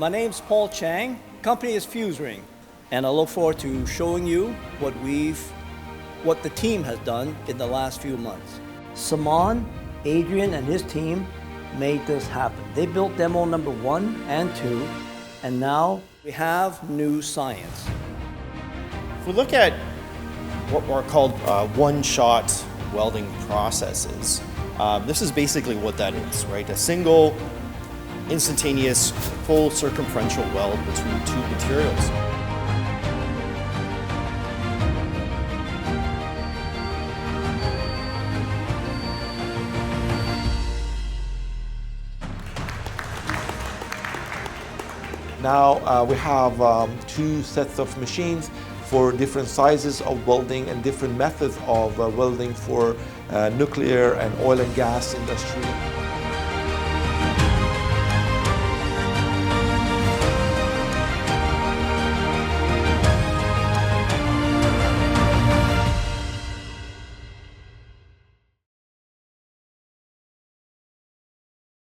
My name's Paul Chang. Company is Fusering, and I look forward to showing you what the team has done in the last few months. Saman, Adrian, and his team made this happen. They built demo number 1 and 2, and now we have new science. If we look at what are called one-shot welding processes, this is basically what that is, right? A single, instantaneous, full circumferential weld between two materials. Now we have 2 sets of machines for different sizes of welding and different methods of welding for nuclear and oil and gas industry.